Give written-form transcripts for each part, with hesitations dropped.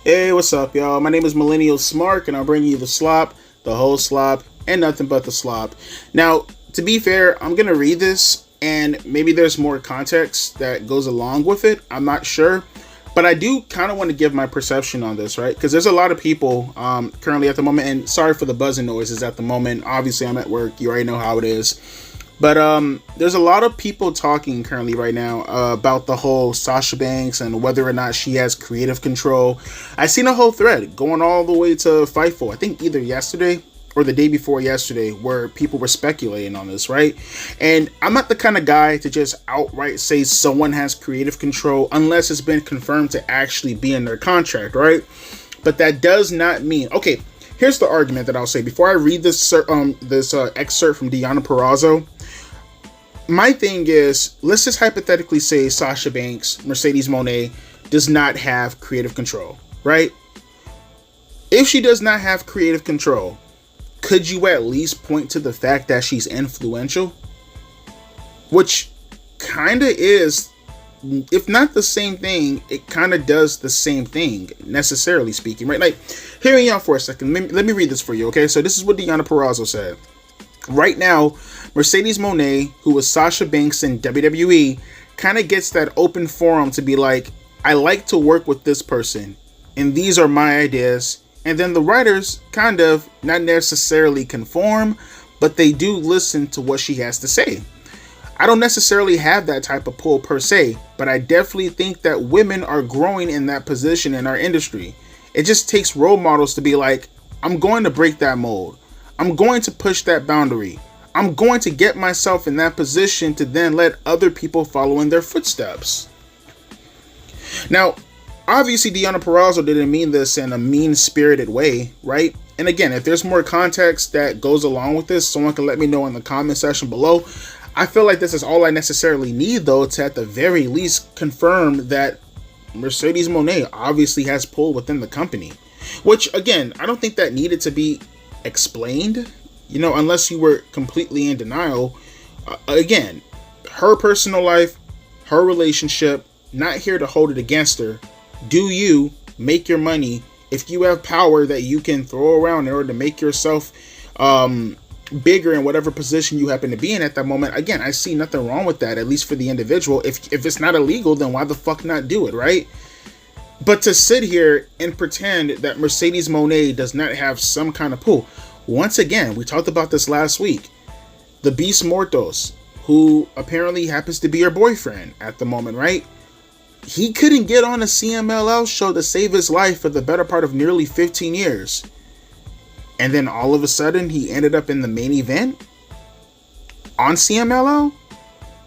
Hey, what's up, y'all? My name is Millennial Smark, and I'll bring you the slop, the whole slop, and nothing but the slop. Now, to be fair, I'm gonna read this, and maybe there's more context that goes along with it. I'm not sure, but I do kind of want to give my perception on this, right? Because there's a lot of people currently at the moment, and sorry for the buzzing noises at the moment. Obviously, I'm at work. You already know how it is. But there's a lot of people talking currently right now about the whole Sasha Banks and whether or not she has creative control. I seen a whole thread going all the way to Fightful. I think either yesterday or the day before yesterday, where people were speculating on this, right? And I'm not the kind of guy to just outright say someone has creative control unless it's been confirmed to actually be in their contract, right? But that does not mean, okay, here's the argument that I'll say before I read this excerpt from Deanna Perrazzo. My thing is, let's just hypothetically say Sasha Banks, Mercedes Monet, does not have creative control, right? If she does not have creative control, could you at least point to the fact that she's influential? Which kind of is, if not the same thing, it kind of does the same thing, necessarily speaking, right? Like, hear me out for a second. Let me read this for you, okay? So this is what Deanna Perrazzo said. Right now, Mercedes Monet, who was Sasha Banks in WWE, kind of gets that open forum to be like, I like to work with this person, and these are my ideas. And then the writers kind of, not necessarily conform, but they do listen to what she has to say. I don't necessarily have that type of pull per se, but I definitely think that women are growing in that position in our industry. It just takes role models to be like, I'm going to break that mold. I'm going to push that boundary. I'm going to get myself in that position to then let other people follow in their footsteps. Now, obviously, Deanna Perrazzo didn't mean this in a mean-spirited way, right? And again, if there's more context that goes along with this, someone can let me know in the comment section below. I feel like this is all I necessarily need, though, to at the very least confirm that Mercedes Monet obviously has pull within the company. Which, again, I don't think that needed to be explained, unless you were completely in denial. Again, her personal life, her relationship, not here to hold it against her. Do you make your money? If you have power that you can throw around in order to make yourself bigger in whatever position you happen to be in at that moment, again, I see nothing wrong with that, at least for the individual. If it's not illegal, then why the fuck not do it, right? But to sit here and pretend that Mercedes Monet does not have some kind of pull. Once again, we talked about this last week. The Beast Mortos, who apparently happens to be her boyfriend at the moment, right? He couldn't get on a CMLL show to save his life for the better part of nearly 15 years. And then all of a sudden, he ended up in the main event on CMLL.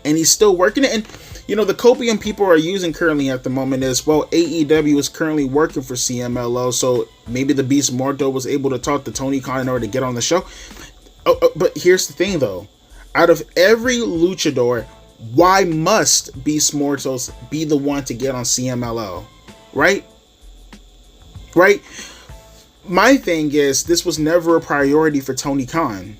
And he's still working it. And the copium people are using currently at the moment is, well, AEW is currently working for CMLL, so maybe the Beast Morto was able to talk to Tony Khan in order to get on the show. But here's the thing, though. Out of every luchador, why must Beast Mortos be the one to get on CMLL? Right? Right? My thing is, this was never a priority for Tony Khan.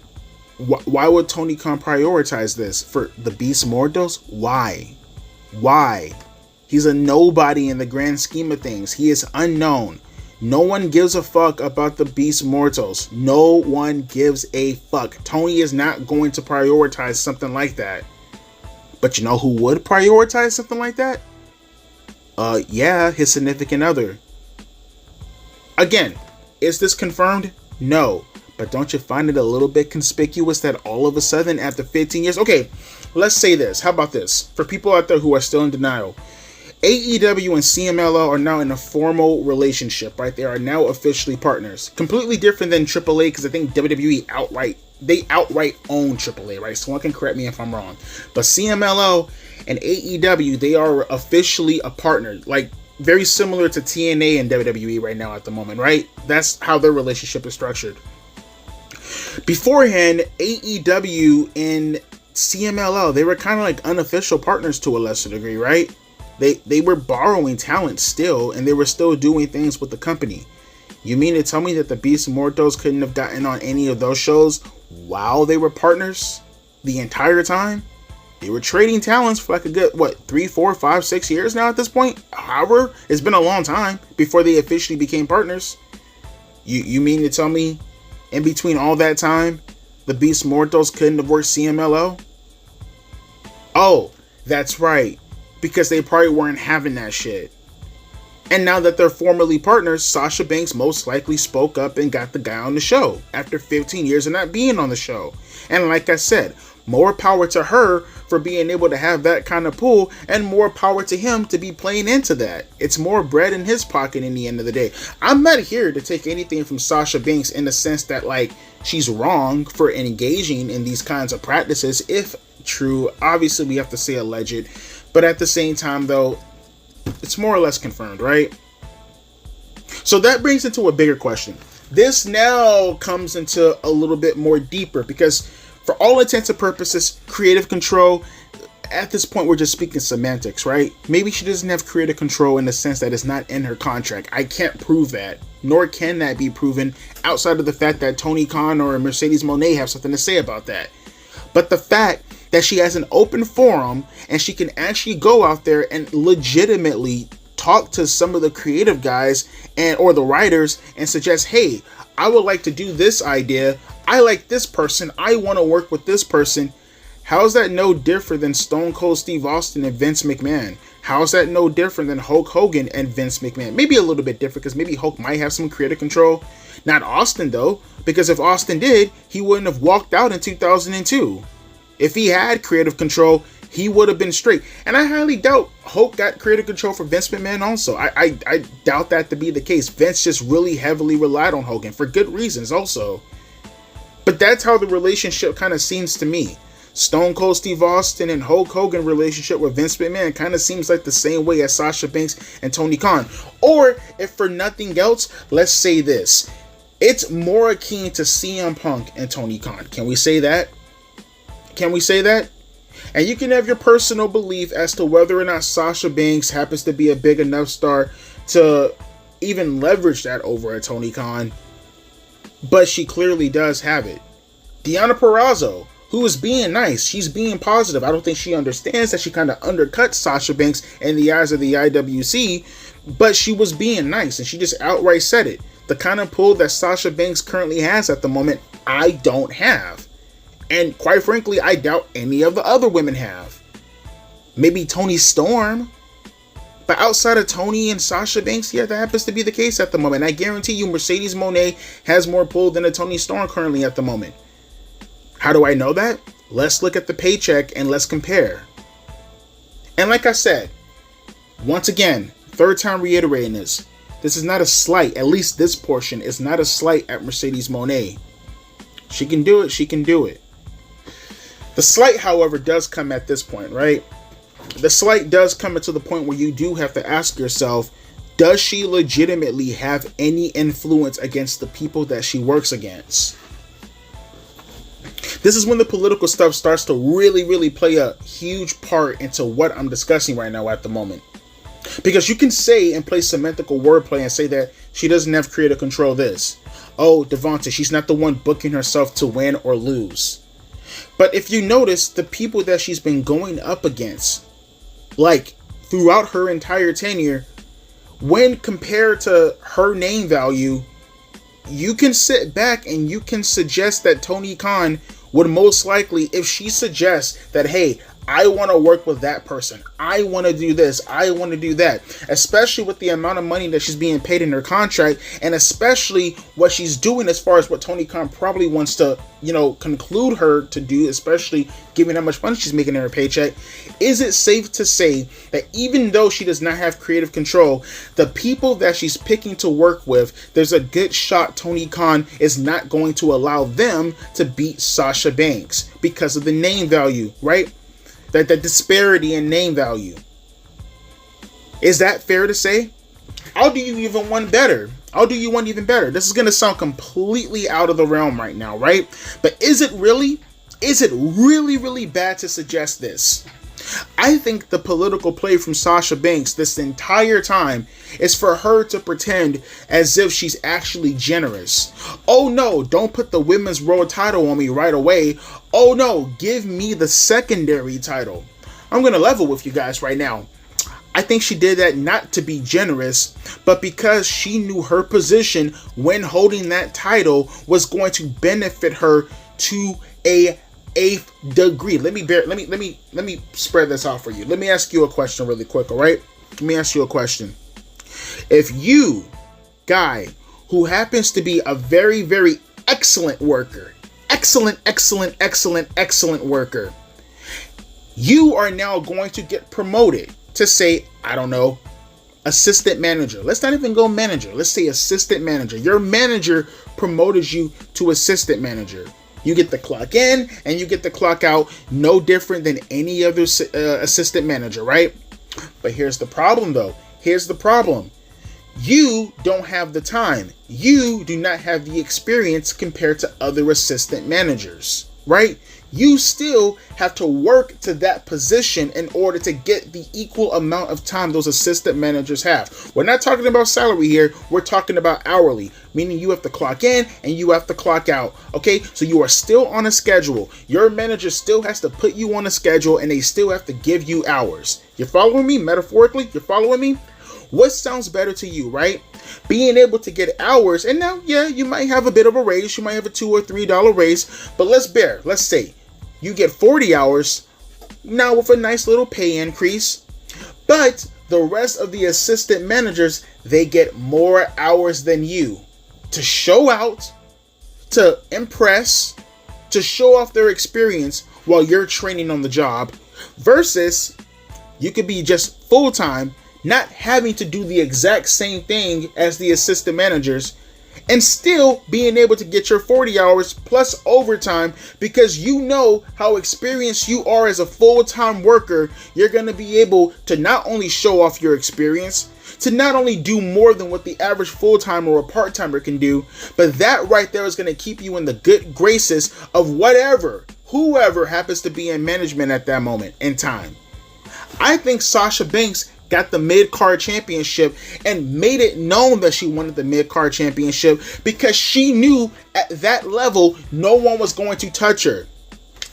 Why would Tony Khan prioritize this? For the Beast Mortos? Why? He's a nobody in the grand scheme of things. He is unknown. No one gives a fuck about the Beast Mortals. No one gives a fuck. Tony is not going to prioritize something like that. But you know who would prioritize something like that? Yeah, his significant other. Again, is this confirmed? No. But don't you find it a little bit conspicuous that all of a sudden, after 15 years... Okay, let's say this. How about this? For people out there who are still in denial. AEW and CMLL are now in a formal relationship, right? They are now officially partners. Completely different than AAA, because I think WWE outright own AAA, right? Someone can correct me if I'm wrong. But CMLL and AEW, they are officially a partner. Like, very similar to TNA and WWE right now at the moment, right? That's how their relationship is structured. Beforehand, AEW and CMLL, they were kind of like unofficial partners to a lesser degree, right? They were borrowing talent still, and they were still doing things with the company. You mean to tell me that the Beast Mortos couldn't have gotten on any of those shows while they were partners the entire time? They were trading talents for like a good, 3, 4, 5, 6 years now at this point? However, it's been a long time before they officially became partners. You mean to tell me in between all that time, the Beast Mortals couldn't have worked CMLL? Oh, that's right. Because they probably weren't having that shit. And now that they're formally partners, Sasha Banks most likely spoke up and got the guy on the show after 15 years of not being on the show. And like I said, more power to her for being able to have that kind of pull, and more power to him to be playing into that. It's more bread in his pocket in the end of the day. I'm not here to take anything from Sasha Banks in the sense that like she's wrong for engaging in these kinds of practices, if true. Obviously we have to say alleged, but at the same time though, it's more or less confirmed, right? So that brings into a bigger question. This now comes into a little bit more deeper, because for all intents and purposes, creative control, at this point we're just speaking semantics, right? Maybe she doesn't have creative control in the sense that it's not in her contract. I can't prove that, nor can that be proven outside of the fact that Tony Khan or Mercedes Moné have something to say about that. But the fact that she has an open forum and she can actually go out there and legitimately talk to some of the creative guys and or the writers and suggest, hey, I would like to do this idea. I like this person. I want to work with this person. How is that no different than Stone Cold Steve Austin and Vince McMahon? How is that no different than Hulk Hogan and Vince McMahon? Maybe a little bit different, because maybe Hulk might have some creative control. Not Austin though, because if Austin did, he wouldn't have walked out in 2002. If he had creative control, he would have been straight. And I highly doubt Hulk got creative control for Vince McMahon also. I doubt that to be the case. Vince just really heavily relied on Hogan for good reasons also. But that's how the relationship kind of seems to me. Stone Cold Steve Austin and Hulk Hogan relationship with Vince McMahon kind of seems like the same way as Sasha Banks and Tony Khan. Or, if for nothing else, let's say this. It's more akin to CM Punk and Tony Khan. Can we say that? Can we say that? And you can have your personal belief as to whether or not Sasha Banks happens to be a big enough star to even leverage that over a Tony Khan. But she clearly does have it. Deonna Purrazzo, who is being nice, she's being positive. I don't think she understands that she kind of undercut Sasha Banks in the eyes of the IWC, but she was being nice and she just outright said it. The kind of pull that Sasha Banks currently has at the moment, I don't have. And quite frankly, I doubt any of the other women have. Maybe Toni Storm. But outside of Tony and Sasha Banks, yeah, that happens to be the case at the moment. I guarantee you Mercedes Moné has more pull than a Toni Storm currently at the moment. How do I know that? Let's look at the paycheck and let's compare. And like I said, once again, third time reiterating this. This is not a slight, at least this portion is not a slight at Mercedes Moné. She can do it, she can do it. The slight, however, does come at this point, right? The slight does come to the point where you do have to ask yourself, does she legitimately have any influence against the people that she works against? This is when the political stuff starts to really play a huge part into what I'm discussing right now at the moment. Because you can say and play semantical wordplay and say that she doesn't have creative control of this. Oh, Devonta, she's not the one booking herself to win or lose. But if you notice, the people that she's been going up against, like throughout her entire tenure, when compared to her name value, you can sit back and you can suggest that Tony Khan would most likely, if she suggests that, hey, I want to work with that person, I want to do this, I want to do that, especially with the amount of money that she's being paid in her contract, and especially what she's doing as far as what Tony Khan probably wants to, conclude her to do, especially given how much money she's making in her paycheck. Is it safe to say that even though she does not have creative control, the people that she's picking to work with, there's a good shot Tony Khan is not going to allow them to beat Sasha Banks because of the name value, right? That disparity in name value. Is that fair to say? I'll do you even one better. I'll do you one even better. This is going to sound completely out of the realm right now, right? But is it really really bad to suggest this? I think the political play from Sasha Banks this entire time is for her to pretend as if she's actually generous. Oh no, don't put the women's world title on me right away. Oh no, give me the secondary title. I'm going to level with you guys right now. I think she did that not to be generous, but because she knew her position when holding that title was going to benefit her to a 8th degree. Let me spread this out for you. Let me ask you a question really quick, all right? Let me ask you a question. If you, guy, who happens to be a very, very excellent worker, excellent worker, you are now going to get promoted to, say, I don't know, assistant manager. Let's not even go manager. Let's say assistant manager. Your manager promoted you to assistant manager. You get the clock in and you get the clock out, no different than any other assistant manager, right? But here's the problem, though. Here's the problem. You don't have the time. You do not have the experience compared to other assistant managers, right? You still have to work to that position in order to get the equal amount of time those assistant managers have. We're not talking about salary here. We're talking about hourly, meaning you have to clock in and you have to clock out. Okay, so you are still on a schedule. Your manager still has to put you on a schedule and they still have to give you hours. You're following me? Metaphorically, you're following me? What sounds better to you, right? Being able to get hours, and now, yeah, you might have a bit of a raise. You might have a $2 or $3 raise, but let's say you get 40 hours now with a nice little pay increase, but the rest of the assistant managers, they get more hours than you to show out, to impress, to show off their experience while you're training on the job, versus you could be just full-time, not having to do the exact same thing as the assistant managers, and still being able to get your 40 hours plus overtime, because you know how experienced you are as a full-time worker. You're going to be able to not only show off your experience, to not only do more than what the average full-timer or part-timer can do, but that right there is going to keep you in the good graces of whoever happens to be in management at that moment in time. I think Sasha Banks got the mid-card championship and made it known that she wanted the mid-card championship because she knew at that level no one was going to touch her.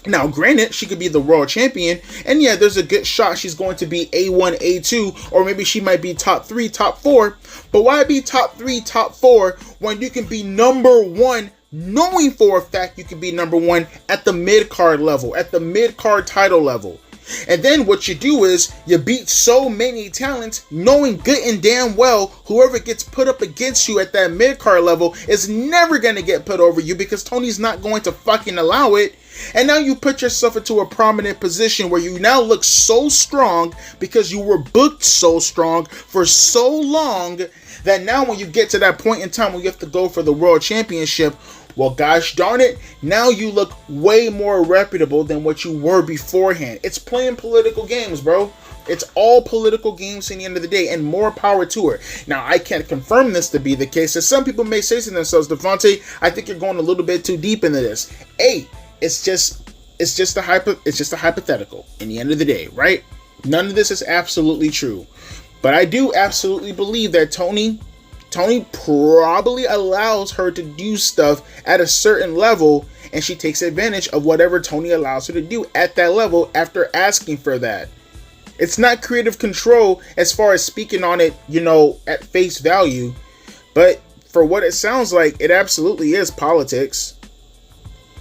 Now, granted, she could be the world champion, and yeah, there's a good shot she's going to be A1, A2, or maybe she might be top 3, top 4, but why be top 3, top 4 when you can be number 1, knowing for a fact you can be number 1 at the mid-card level, at the mid-card title level? And then what you do is you beat so many talents, knowing good and damn well whoever gets put up against you at that mid-card level is never going to get put over you, because Tony's not going to fucking allow it. And now you put yourself into a prominent position where you now look so strong because you were booked so strong for so long that now when you get to that point in time when you have to go for the world championship, well, gosh darn it, now you look way more reputable than what you were beforehand. It's playing political games, bro. It's all political games in the end of the day, and more power to her. Now, I can't confirm this to be the case, as some people may say to themselves, Devontae, I think you're going a little bit too deep into this. Hey, it's just a hypothetical in the end of the day, right? None of this is absolutely true. But I do absolutely believe that Tony probably allows her to do stuff at a certain level, and she takes advantage of whatever Tony allows her to do at that level after asking for that. It's not creative control as far as speaking on it, at face value, but for what it sounds like, it absolutely is politics.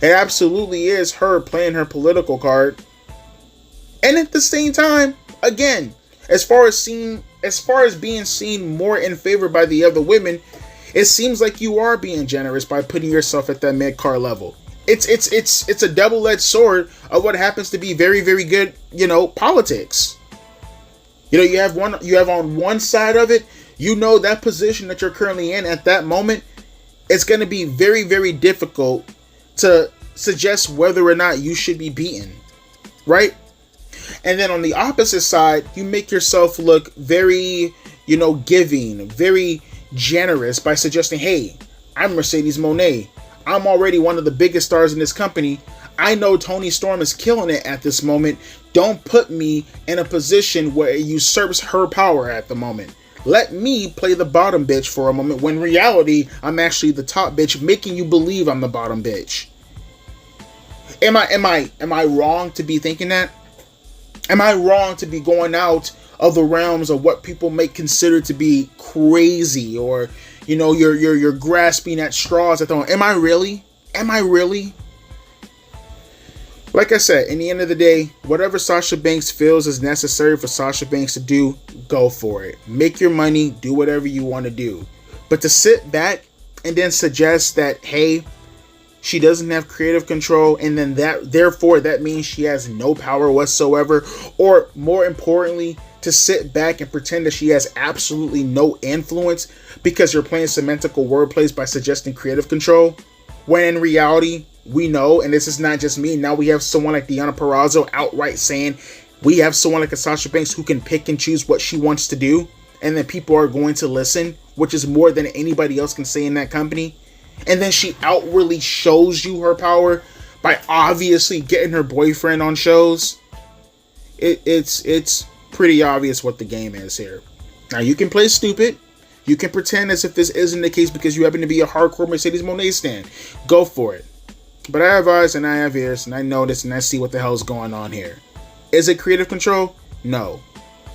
It absolutely is her playing her political card. And at the same time, again, as far as being seen more in favor by the other women, it seems like you are being generous by putting yourself at that mid-card level. It's a double-edged sword of what happens to be very, very good, politics. You have on one side of it, that position that you're currently in at that moment, it's going to be very, very difficult to suggest whether or not you should be beaten, right? And then on the opposite side, you make yourself look very, giving, very generous by suggesting, hey, I'm Mercedes Mone. I'm already one of the biggest stars in this company. I know Toni Storm is killing it at this moment. Don't put me in a position where it usurps her power at the moment. Let me play the bottom bitch for a moment when in reality I'm actually the top bitch, making you believe I'm the bottom bitch. Am I wrong to be thinking that? Am I wrong to be going out of the realms of what people may consider to be crazy, or you're grasping at straws at the moment? Am I really? Am I really? Like I said, in the end of the day, whatever Sasha Banks feels is necessary for Sasha Banks to do, go for it. Make your money, do whatever you want to do. But to sit back and then suggest that, hey, she doesn't have creative control, and then therefore that means she has no power whatsoever, or more importantly, to sit back and pretend that she has absolutely no influence because you're playing semantical wordplays by suggesting creative control, when in reality, we know, and this is not just me, now we have someone like Deonna Purrazzo outright saying we have someone like a Sasha Banks who can pick and choose what she wants to do, and then people are going to listen, which is more than anybody else can say in that company. And then she outwardly shows you her power by obviously getting her boyfriend on shows. It's pretty obvious what the game is here. Now, you can play stupid. You can pretend as if this isn't the case because you happen to be a hardcore Mercedes Mone stan. Go for it. But I have eyes and I have ears and I notice and I see what the hell's going on here. Is it creative control? No.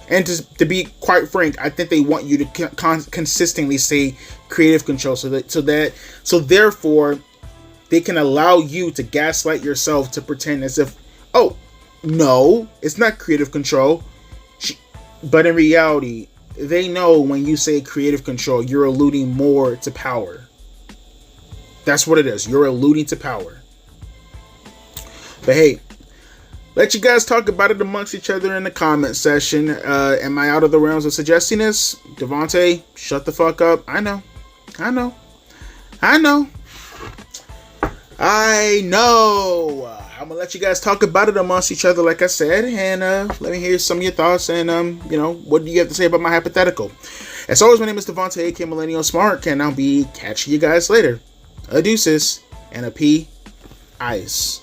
And to be quite frank, I think they want you to consistently say creative control so therefore they can allow you to gaslight yourself to pretend as if, oh, no, it's not creative control. But in reality, they know when you say creative control, you're alluding more to power. That's what it is. You're alluding to power. But hey, let you guys talk about it amongst each other in the comment section. Am I out of the realms of suggesting this? Devontae, shut the fuck up. I know. I'm gonna let you guys talk about it amongst each other, like I said, and let me hear some of your thoughts, and what do you have to say about my hypothetical? As always, my name is Devontae, aka Millennial Smart, and I'll be catching you guys later. A deuces and a pea ice.